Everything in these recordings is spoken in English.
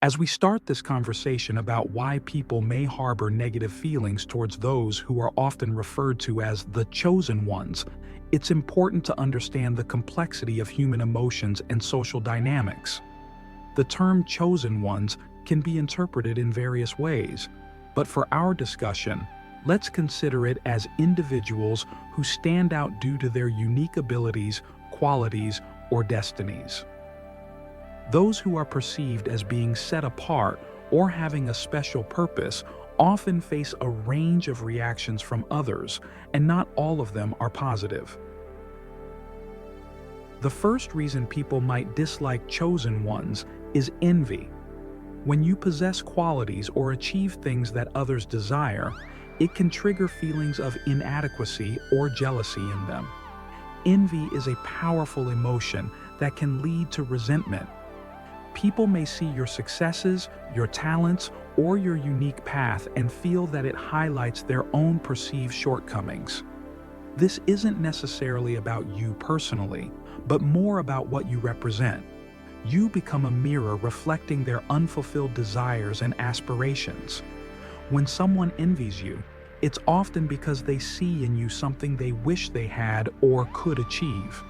As we start this conversation about why people may harbor negative feelings towards those who are often referred to as the chosen ones, it's important to understand the complexity of human emotions and social dynamics. The term chosen ones can be interpreted in various ways, but for our discussion, let's consider it as individuals who stand out due to their unique abilities, qualities, or destinies. Those who are perceived as being set apart or having a special purpose often face a range of reactions from others, and not all of them are positive. The first reason people might dislike chosen ones is envy. When you possess qualities or achieve things that others desire, it can trigger feelings of inadequacy or jealousy in them. Envy is a powerful emotion that can lead to resentment. People may see your successes, your talents, or your unique path and feel that it highlights their own perceived shortcomings. This isn't necessarily about you personally, but more about what you represent. You become a mirror reflecting their unfulfilled desires and aspirations. When someone envies you, it's often because they see in you something they wish they had or could achieve.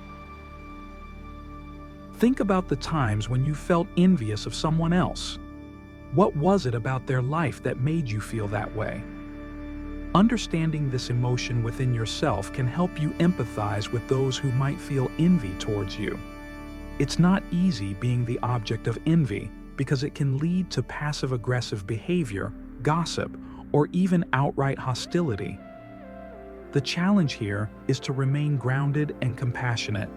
Think about the times when you felt envious of someone else. What was it about their life that made you feel that way? Understanding this emotion within yourself can help you empathize with those who might feel envy towards you. It's not easy being the object of envy because it can lead to passive-aggressive behavior, gossip, or even outright hostility. The challenge here is to remain grounded and compassionate.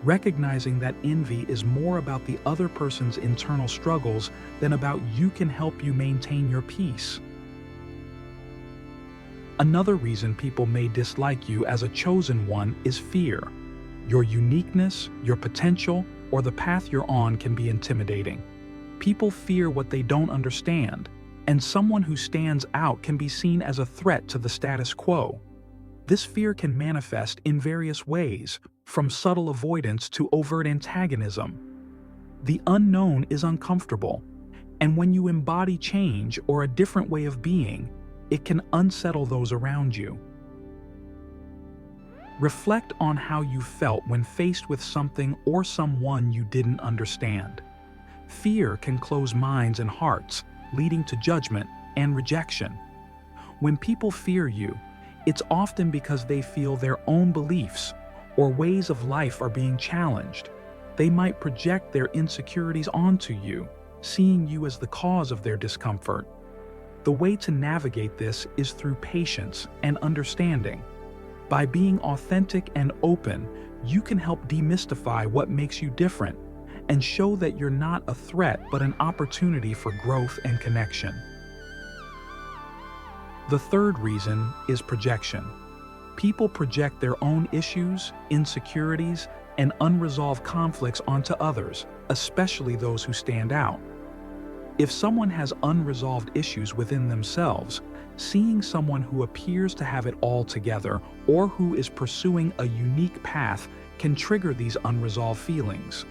Recognizing that envy is more about the other person's internal struggles than about you can help you maintain your peace. Another reason people may dislike you as a chosen one is fear. Your uniqueness, your potential, or the path you're on can be intimidating. People fear what they don't understand, and someone who stands out can be seen as a threat to the status quo. This fear can manifest in various ways, from subtle avoidance to overt antagonism. The unknown is uncomfortable, and when you embody change or a different way of being, it can unsettle those around you. Reflect on how you felt when faced with something or someone you didn't understand. Fear can close minds and hearts, leading to judgment and rejection. When people fear you, it's often because they feel their own beliefs or ways of life are being challenged. They might project their insecurities onto you, seeing you as the cause of their discomfort. The way to navigate this is through patience and understanding. By being authentic and open, you can help demystify what makes you different and show that you're not a threat but an opportunity for growth and connection. The third reason is projection. People project their own issues, insecurities, and unresolved conflicts onto others, especially those who stand out. If someone has unresolved issues within themselves, seeing someone who appears to have it all together or who is pursuing a unique path can trigger these unresolved feelings.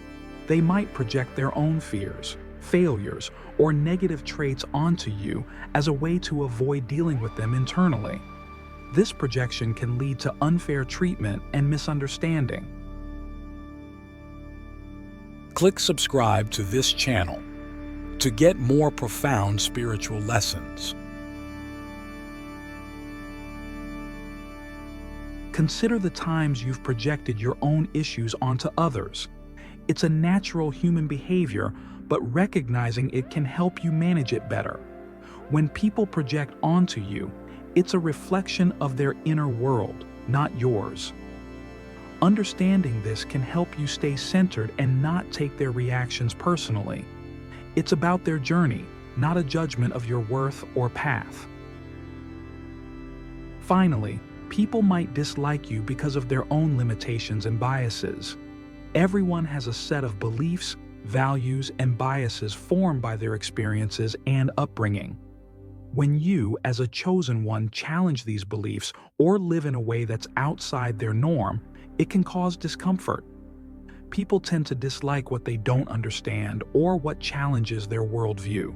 They might project their own fears, failures, or negative traits onto you as a way to avoid dealing with them internally. This projection can lead to unfair treatment and misunderstanding. Click subscribe to this channel to get more profound spiritual lessons. Consider the times you've projected your own issues onto others. It's a natural human behavior, but recognizing it can help you manage it better. When people project onto you, it's a reflection of their inner world, not yours. Understanding this can help you stay centered and not take their reactions personally. It's about their journey, not a judgment of your worth or path. Finally, people might dislike you because of their own limitations and biases. Everyone has a set of beliefs, values, and biases formed by their experiences and upbringing. When you, as a chosen one, challenge these beliefs or live in a way that's outside their norm, it can cause discomfort. People tend to dislike what they don't understand or what challenges their worldview.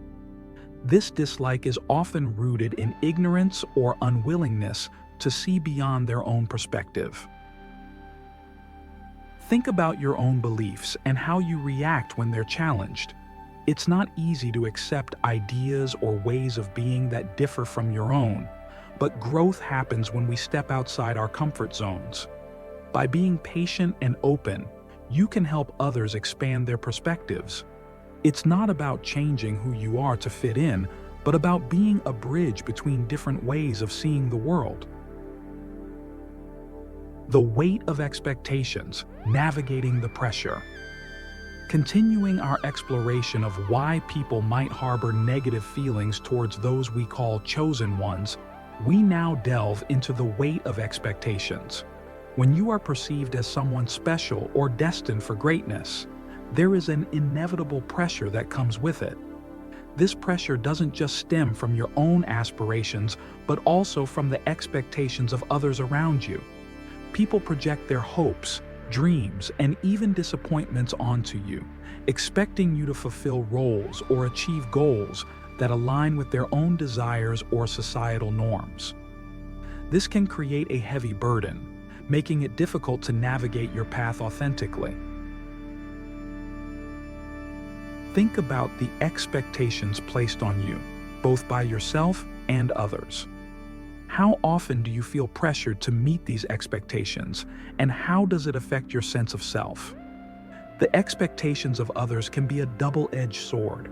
This dislike is often rooted in ignorance or unwillingness to see beyond their own perspective. Think about your own beliefs and how you react when they're challenged. It's not easy to accept ideas or ways of being that differ from your own, but growth happens when we step outside our comfort zones. By being patient and open, you can help others expand their perspectives. It's not about changing who you are to fit in, but about being a bridge between different ways of seeing the world. The weight of expectations, navigating the pressure. Continuing our exploration of why people might harbor negative feelings towards those we call chosen ones, we now delve into the weight of expectations. When you are perceived as someone special or destined for greatness, there is an inevitable pressure that comes with it. This pressure doesn't just stem from your own aspirations, but also from the expectations of others around you. People project their hopes, dreams, and even disappointments onto you, expecting you to fulfill roles or achieve goals that align with their own desires or societal norms. This can create a heavy burden, making it difficult to navigate your path authentically. Think about the expectations placed on you, both by yourself and others. How often do you feel pressured to meet these expectations, and how does it affect your sense of self? The expectations of others can be a double-edged sword.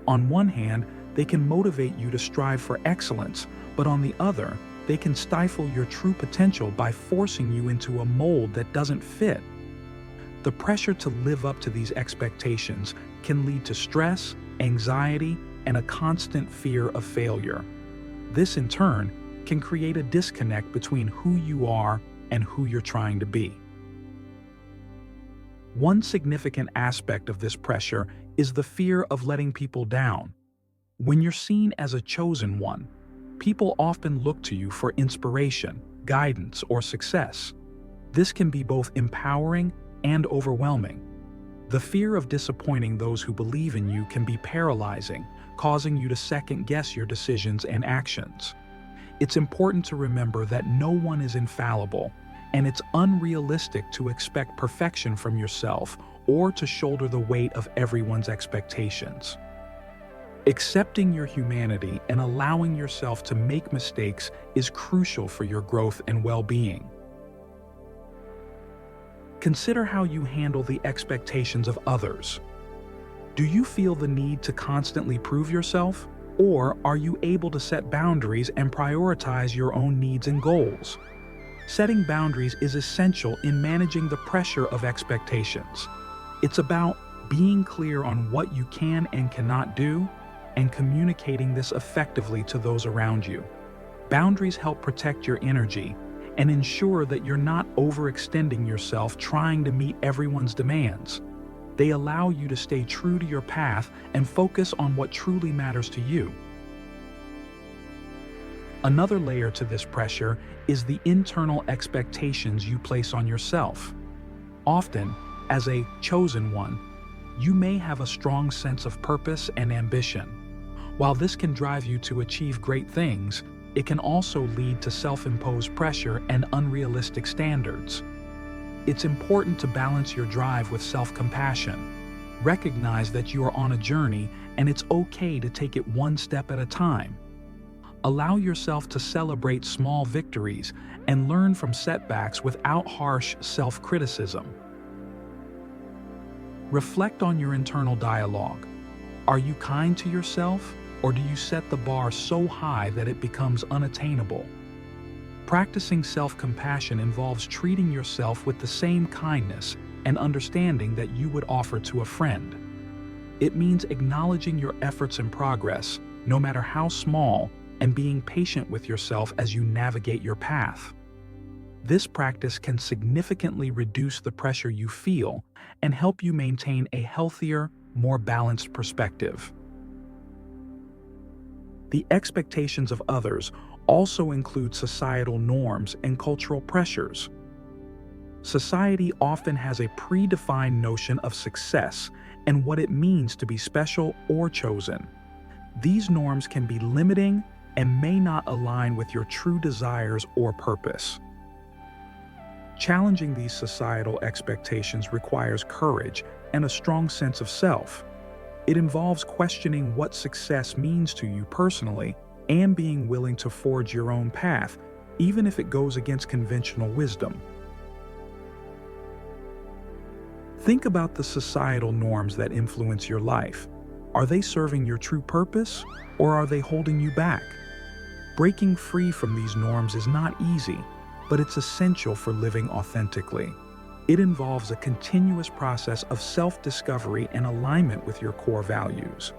On one hand, they can motivate you to strive for excellence, but on the other, they can stifle your true potential by forcing you into a mold that doesn't fit. The pressure to live up to these expectations can lead to stress, anxiety, and a constant fear of failure. This, in turn, can create a disconnect between who you are and who you're trying to be. One significant aspect of this pressure is the fear of letting people down. When you're seen as a chosen one, people often look to you for inspiration, guidance, or success. This can be both empowering and overwhelming. The fear of disappointing those who believe in you can be paralyzing, causing you to second-guess your decisions and actions. It's important to remember that no one is infallible, and it's unrealistic to expect perfection from yourself or to shoulder the weight of everyone's expectations. Accepting your humanity and allowing yourself to make mistakes is crucial for your growth and well-being. Consider how you handle the expectations of others. Do you feel the need to constantly prove yourself? Or are you able to set boundaries and prioritize your own needs and goals? Setting boundaries is essential in managing the pressure of expectations. It's about being clear on what you can and cannot do and communicating this effectively to those around you. Boundaries help protect your energy and ensure that you're not overextending yourself trying to meet everyone's demands. They allow you to stay true to your path and focus on what truly matters to you. Another layer to this pressure is the internal expectations you place on yourself. Often, as a chosen one, you may have a strong sense of purpose and ambition. While this can drive you to achieve great things, it can also lead to self-imposed pressure and unrealistic standards. It's important to balance your drive with self-compassion. Recognize that you are on a journey and it's okay to take it one step at a time. Allow yourself to celebrate small victories and learn from setbacks without harsh self-criticism. Reflect on your internal dialogue. Are you kind to yourself, or do you set the bar so high that it becomes unattainable? Practicing self-compassion involves treating yourself with the same kindness and understanding that you would offer to a friend. It means acknowledging your efforts and progress, no matter how small, and being patient with yourself as you navigate your path. This practice can significantly reduce the pressure you feel and help you maintain a healthier, more balanced perspective. The expectations of others also include societal norms and cultural pressures. Society often has a predefined notion of success and what it means to be special or chosen. These norms can be limiting and may not align with your true desires or purpose. Challenging these societal expectations requires courage and a strong sense of self. It involves questioning what success means to you personally and being willing to forge your own path, even if it goes against conventional wisdom. Think about the societal norms that influence your life. Are they serving your true purpose, or are they holding you back? Breaking free from these norms is not easy, but it's essential for living authentically. It involves a continuous process of self-discovery and alignment with your core values.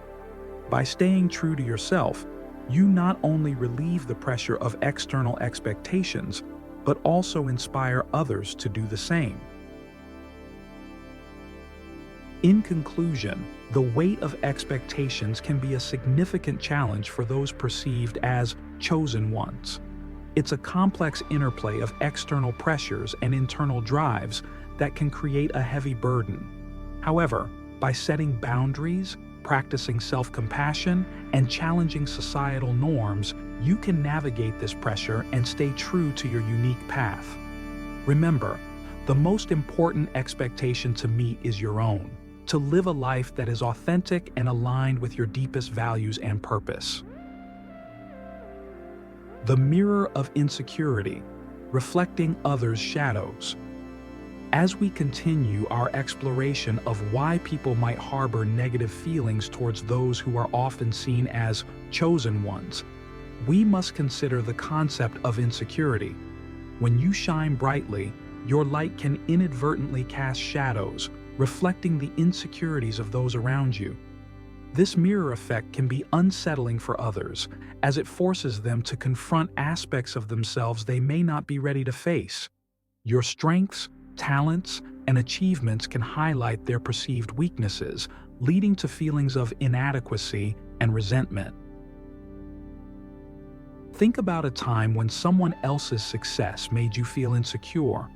By staying true to yourself, you not only relieve the pressure of external expectations, but also inspire others to do the same. In conclusion, the weight of expectations can be a significant challenge for those perceived as chosen ones. It's a complex interplay of external pressures and internal drives that can create a heavy burden. However, by setting boundaries, practicing self-compassion, and challenging societal norms, you can navigate this pressure and stay true to your unique path. Remember, the most important expectation to meet is your own, to live a life that is authentic and aligned with your deepest values and purpose. The mirror of insecurity, reflecting others' shadows. As we continue our exploration of why people might harbor negative feelings towards those who are often seen as chosen ones, we must consider the concept of insecurity. When you shine brightly, your light can inadvertently cast shadows, reflecting the insecurities of those around you. This mirror effect can be unsettling for others, as it forces them to confront aspects of themselves they may not be ready to face. Your strengths, talents, and achievements can highlight their perceived weaknesses, leading to feelings of inadequacy and resentment. Think about a time when someone else's success made you feel insecure.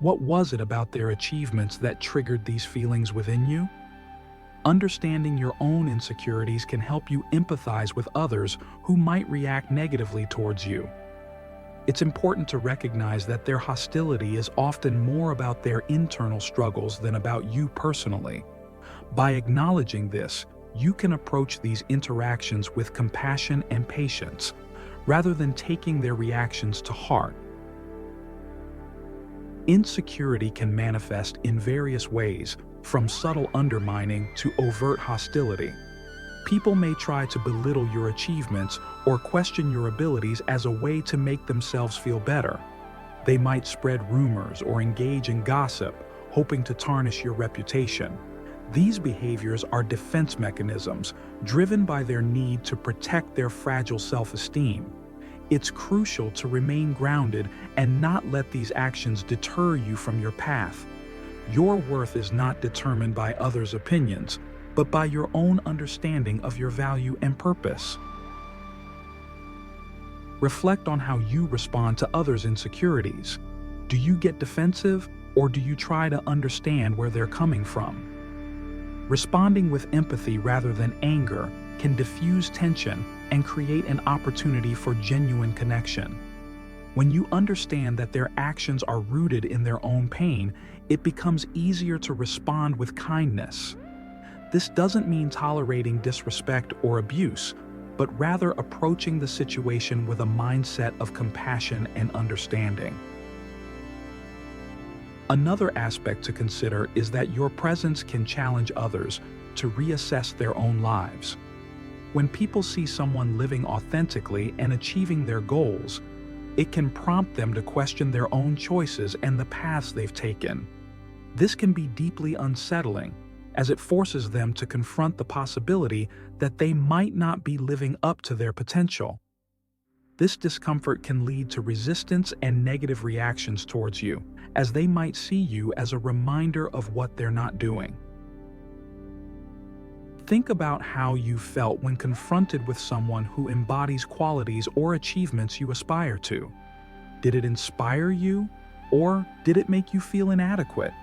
What was it about their achievements that triggered these feelings within you? Understanding your own insecurities can help you empathize with others who might react negatively towards you. It's important to recognize that their hostility is often more about their internal struggles than about you personally. By acknowledging this, you can approach these interactions with compassion and patience, rather than taking their reactions to heart. Insecurity can manifest in various ways, from subtle undermining to overt hostility. People may try to belittle your achievements or question your abilities as a way to make themselves feel better. They might spread rumors or engage in gossip, hoping to tarnish your reputation. These behaviors are defense mechanisms driven by their need to protect their fragile self-esteem. It's crucial to remain grounded and not let these actions deter you from your path. Your worth is not determined by others' opinions, but by your own understanding of your value and purpose. Reflect on how you respond to others' insecurities. Do you get defensive, or do you try to understand where they're coming from? Responding with empathy rather than anger can diffuse tension and create an opportunity for genuine connection. When you understand that their actions are rooted in their own pain, it becomes easier to respond with kindness. This doesn't mean tolerating disrespect or abuse, but rather approaching the situation with a mindset of compassion and understanding. Another aspect to consider is that your presence can challenge others to reassess their own lives. When people see someone living authentically and achieving their goals, it can prompt them to question their own choices and the paths they've taken. This can be deeply unsettling, as it forces them to confront the possibility that they might not be living up to their potential. This discomfort can lead to resistance and negative reactions towards you, as they might see you as a reminder of what they're not doing. Think about how you felt when confronted with someone who embodies qualities or achievements you aspire to. Did it inspire you, Or did it make you feel inadequate?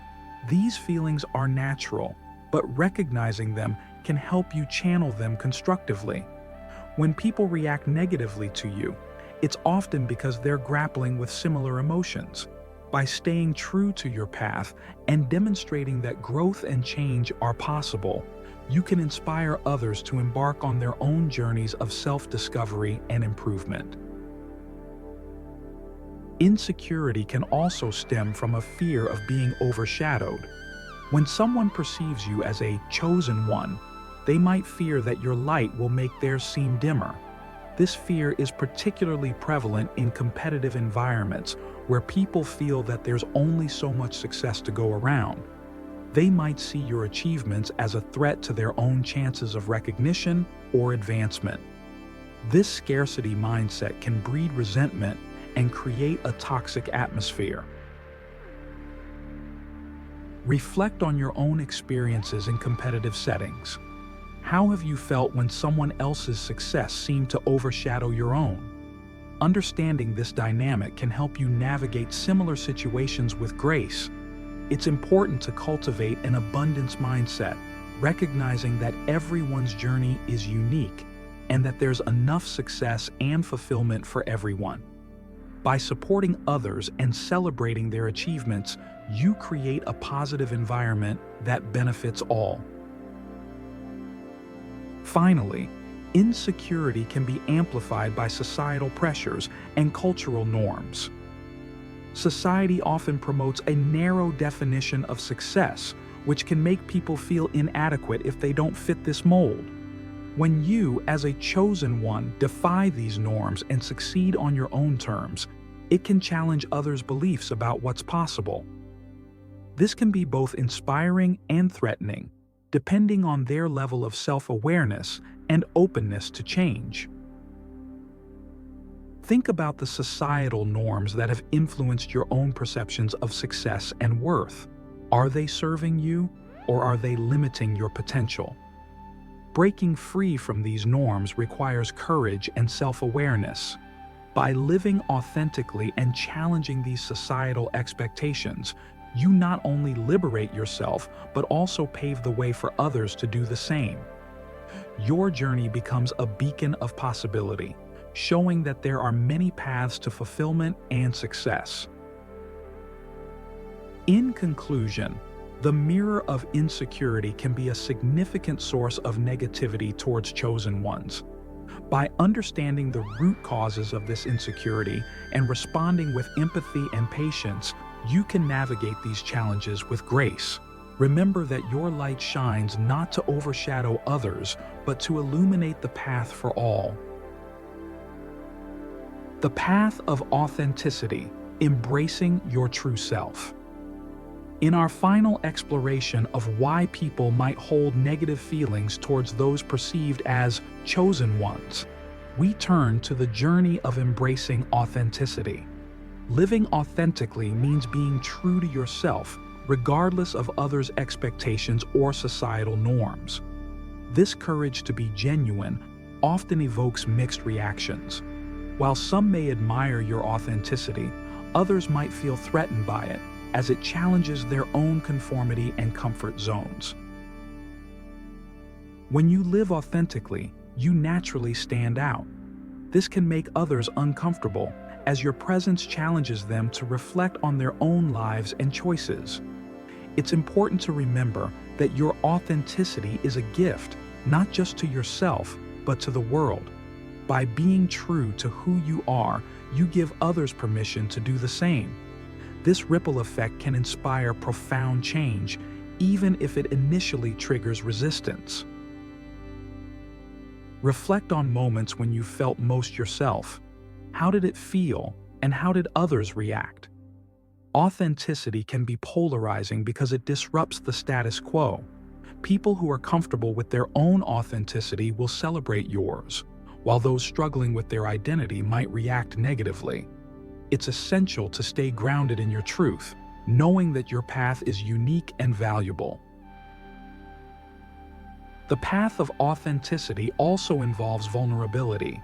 These feelings are natural, but recognizing them can help you channel them constructively. When people react negatively to you, it's often because they're grappling with similar emotions. By staying true to your path and demonstrating that growth and change are possible, you can inspire others to embark on their own journeys of self-discovery and improvement. Insecurity can also stem from a fear of being overshadowed. When someone perceives you as a chosen one, they might fear that your light will make theirs seem dimmer. This fear is particularly prevalent in competitive environments where people feel that there's only so much success to go around. They might see your achievements as a threat to their own chances of recognition or advancement. This scarcity mindset can breed resentment and create a toxic atmosphere. Reflect on your own experiences in competitive settings. How have you felt when someone else's success seemed to overshadow your own? Understanding this dynamic can help you navigate similar situations with grace. It's important to cultivate an abundance mindset, recognizing that everyone's journey is unique and that there's enough success and fulfillment for everyone. By supporting others and celebrating their achievements, you create a positive environment that benefits all. Finally, insecurity can be amplified by societal pressures and cultural norms. Society often promotes a narrow definition of success, which can make people feel inadequate if they don't fit this mold. When you, as a chosen one, defy these norms and succeed on your own terms, it can challenge others' beliefs about what's possible. This can be both inspiring and threatening, depending on their level of self-awareness and openness to change. Think about the societal norms that have influenced your own perceptions of success and worth. Are they serving you, or are they limiting your potential? Breaking free from these norms requires courage and self-awareness. By living authentically and challenging these societal expectations, you not only liberate yourself, but also pave the way for others to do the same. Your journey becomes a beacon of possibility, showing that there are many paths to fulfillment and success. In conclusion, the mirror of insecurity can be a significant source of negativity towards chosen ones. By understanding the root causes of this insecurity and responding with empathy and patience, you can navigate these challenges with grace. Remember that your light shines not to overshadow others, but to illuminate the path for all. The path of authenticity, embracing your true self. In our final exploration of why people might hold negative feelings towards those perceived as chosen ones, we turn to the journey of embracing authenticity. Living authentically means being true to yourself, regardless of others' expectations or societal norms. This courage to be genuine often evokes mixed reactions. While some may admire your authenticity, others might feel threatened by it, as it challenges their own conformity and comfort zones. When you live authentically, you naturally stand out. This can make others uncomfortable, as your presence challenges them to reflect on their own lives and choices. It's important to remember that your authenticity is a gift, not just to yourself, but to the world. By being true to who you are, you give others permission to do the same. This ripple effect can inspire profound change, even if it initially triggers resistance. Reflect on moments when you felt most yourself. How did it feel, and how did others react? Authenticity can be polarizing because it disrupts the status quo. People who are comfortable with their own authenticity will celebrate yours, while those struggling with their identity might react negatively. It's essential to stay grounded in your truth, knowing that your path is unique and valuable. The path of authenticity also involves vulnerability.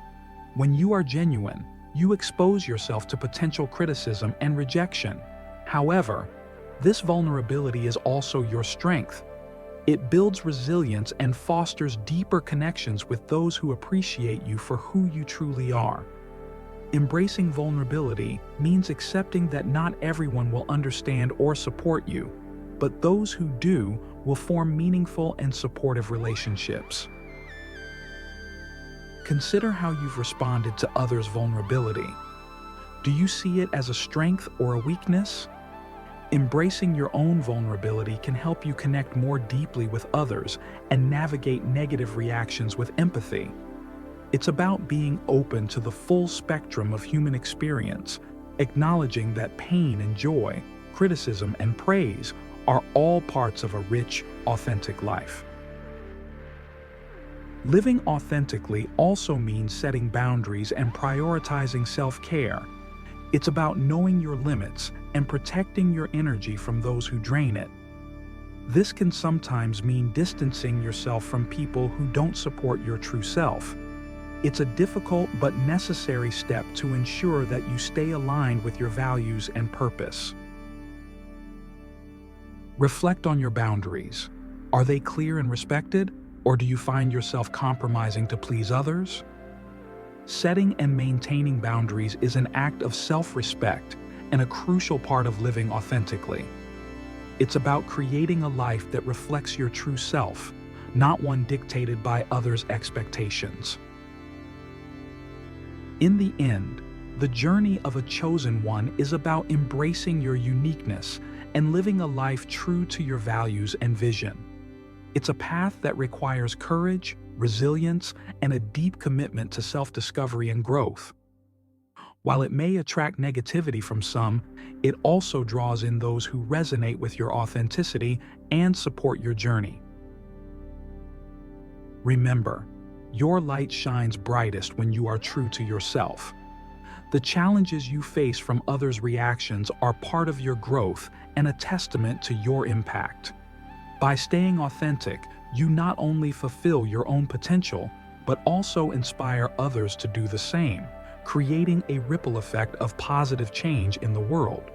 When you are genuine, you expose yourself to potential criticism and rejection. However, this vulnerability is also your strength. It builds resilience and fosters deeper connections with those who appreciate you for who you truly are. Embracing vulnerability means accepting that not everyone will understand or support you, but those who do will form meaningful and supportive relationships. Consider how you've responded to others' vulnerability. Do you see it as a strength or a weakness? Embracing your own vulnerability can help you connect more deeply with others and navigate negative reactions with empathy. It's about being open to the full spectrum of human experience, acknowledging that pain and joy, criticism and praise are all parts of a rich, authentic life. Living authentically also means setting boundaries and prioritizing self-care. It's about knowing your limits and protecting your energy from those who drain it. This can sometimes mean distancing yourself from people who don't support your true self. It's a difficult but necessary step to ensure that you stay aligned with your values and purpose. Reflect on your boundaries. Are they clear and respected, or do you find yourself compromising to please others? Setting and maintaining boundaries is an act of self-respect and a crucial part of living authentically. It's about creating a life that reflects your true self, not one dictated by others' expectations. In the end, the journey of a chosen one is about embracing your uniqueness and living a life true to your values and vision. It's a path that requires courage, resilience, and a deep commitment to self-discovery and growth. While it may attract negativity from some, it also draws in those who resonate with your authenticity and support your journey. Remember, your light shines brightest when you are true to yourself. The challenges you face from others' reactions are part of your growth and a testament to your impact. By staying authentic, you not only fulfill your own potential, but also inspire others to do the same, creating a ripple effect of positive change in the world.